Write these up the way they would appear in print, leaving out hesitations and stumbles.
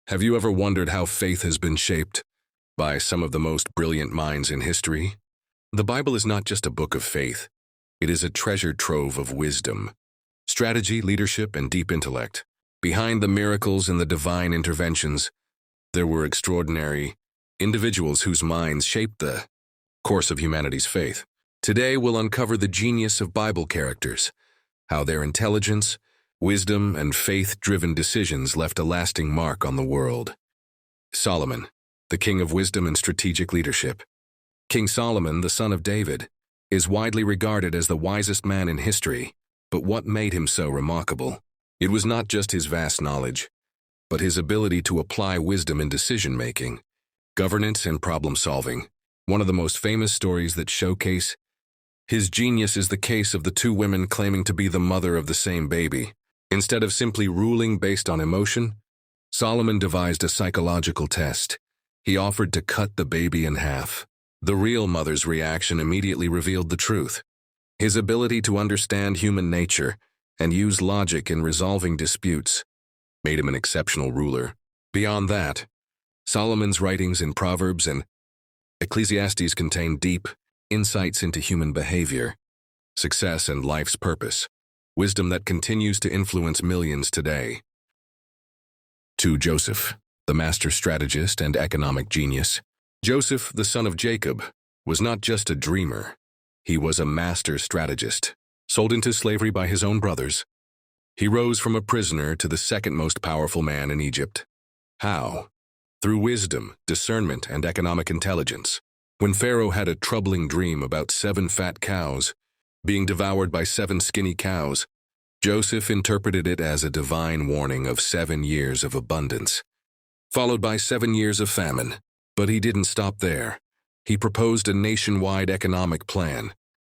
Have you ever wondered how faith has been shaped by some of the most brilliant minds in history? The Bible is not just a book of faith. It is a treasure trove of wisdom, strategy, leadership, and deep intellect. Behind the miracles and the divine interventions, there were extraordinary individuals whose minds shaped the course of humanity's faith. Today, we'll uncover the genius of Bible characters, how their intelligence, wisdom, and faith-driven decisions left a lasting mark on the world. Solomon, the king of wisdom and strategic leadership. King Solomon, the son of David, is widely regarded as the wisest man in history, but what made him so remarkable? It was not just his vast knowledge, but his ability to apply wisdom in decision-making, governance, and problem-solving. One of the most famous stories that showcase his genius is the case of the two women claiming to be the mother of the same baby. Instead of simply ruling based on emotion, Solomon devised a psychological test. He offered to cut the baby in half. The real mother's reaction immediately revealed the truth. His ability to understand human nature and use logic in resolving disputes made him an exceptional ruler. Beyond that, Solomon's writings in Proverbs and Ecclesiastes contain deep insights into human behavior, success, and life's purpose, wisdom that continues to influence millions today. 2. Joseph, the master strategist and economic genius. Joseph, the son of Jacob, was not just a dreamer. He was a master strategist. Sold into slavery by his own brothers, he rose from a prisoner to the second most powerful man in Egypt. How? Through wisdom, discernment, and economic intelligence. When Pharaoh had a troubling dream about 7 fat cows being devoured by 7 skinny cows, Joseph interpreted it as a divine warning of 7 years of abundance, followed by 7 years of famine. But he didn't stop there. He proposed a nationwide economic plan.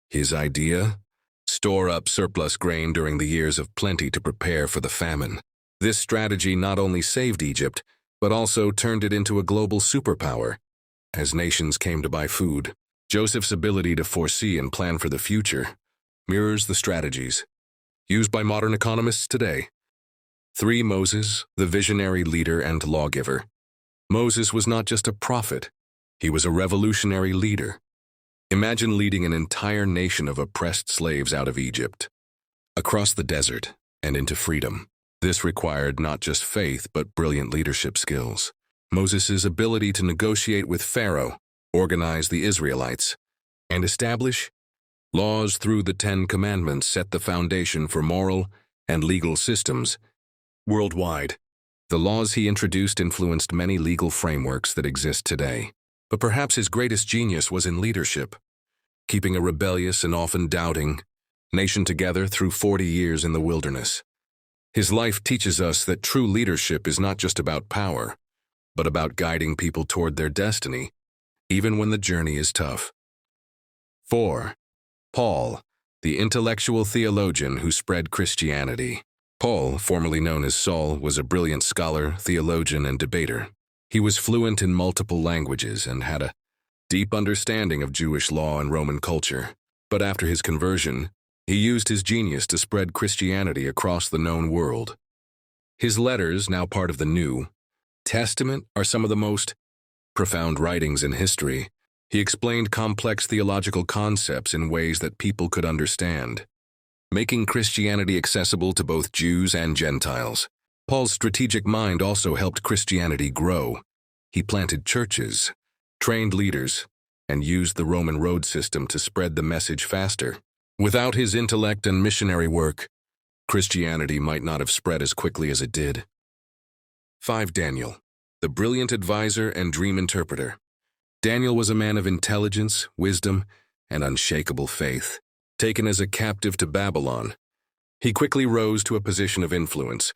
His idea? Store up surplus grain during the years of plenty to prepare for the famine. This strategy not only saved Egypt, but also turned it into a global superpower. As nations came to buy food, Joseph's ability to foresee and plan for the future mirrors the strategies used by modern economists today. 3. Moses, the visionary leader and lawgiver. Moses was not just a prophet, he was a revolutionary leader. Imagine leading an entire nation of oppressed slaves out of Egypt, across the desert, and into freedom. This required not just faith, but brilliant leadership skills. Moses' ability to negotiate with Pharaoh, organize the Israelites, and establish laws through the 10 Commandments set the foundation for moral and legal systems worldwide. The laws he introduced influenced many legal frameworks that exist today. But perhaps his greatest genius was in leadership, keeping a rebellious and often doubting nation together through 40 years in the wilderness. His life teaches us that true leadership is not just about power, but about guiding people toward their destiny, even when the journey is tough. 4. Paul, the intellectual theologian who spread Christianity. Paul, formerly known as Saul, was a brilliant scholar, theologian, and debater. He was fluent in multiple languages and had a deep understanding of Jewish law and Roman culture. But after his conversion, he used his genius to spread Christianity across the known world. His letters, now part of the New Testament, are some of the most profound writings in history. He explained complex theological concepts in ways that people could understand, making Christianity accessible to both Jews and Gentiles. Paul's strategic mind also helped Christianity grow. He planted churches, trained leaders, and used the Roman road system to spread the message faster. Without his intellect and missionary work, Christianity might not have spread as quickly as it did. 5. Daniel, the brilliant advisor and dream interpreter. Daniel was a man of intelligence, wisdom, and unshakable faith. Taken as a captive to Babylon, he quickly rose to a position of influence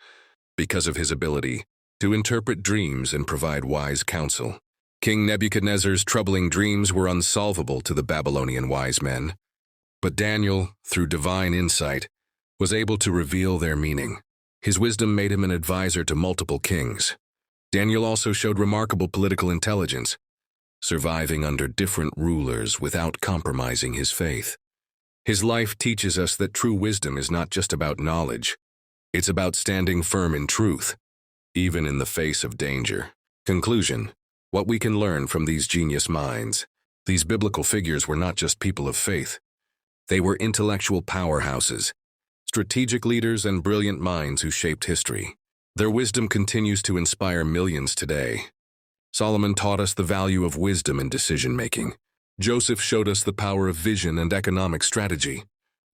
because of his ability to interpret dreams and provide wise counsel. King Nebuchadnezzar's troubling dreams were unsolvable to the Babylonian wise men, but Daniel, through divine insight, was able to reveal their meaning. His wisdom made him an advisor to multiple kings. Daniel also showed remarkable political intelligence, surviving under different rulers without compromising his faith. His life teaches us that true wisdom is not just about knowledge, it's about standing firm in truth, even in the face of danger. Conclusion: what we can learn from these genius minds. These biblical figures were not just people of faith. They were intellectual powerhouses, strategic leaders, and brilliant minds who shaped history. Their wisdom continues to inspire millions today. Solomon taught us the value of wisdom in decision-making. Joseph showed us the power of vision and economic strategy.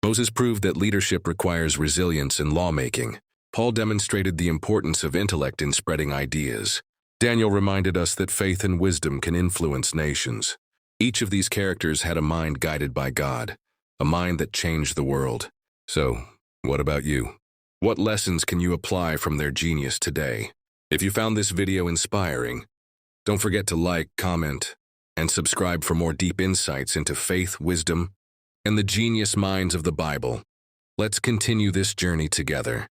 Moses proved that leadership requires resilience in lawmaking. Paul demonstrated the importance of intellect in spreading ideas. Daniel reminded us that faith and wisdom can influence nations. Each of these characters had a mind guided by God, a mind that changed the world. So, what about you? What lessons can you apply from their genius today? If you found this video inspiring, don't forget to like, comment, and subscribe for more deep insights into faith, wisdom, and the genius minds of the Bible. Let's continue this journey together.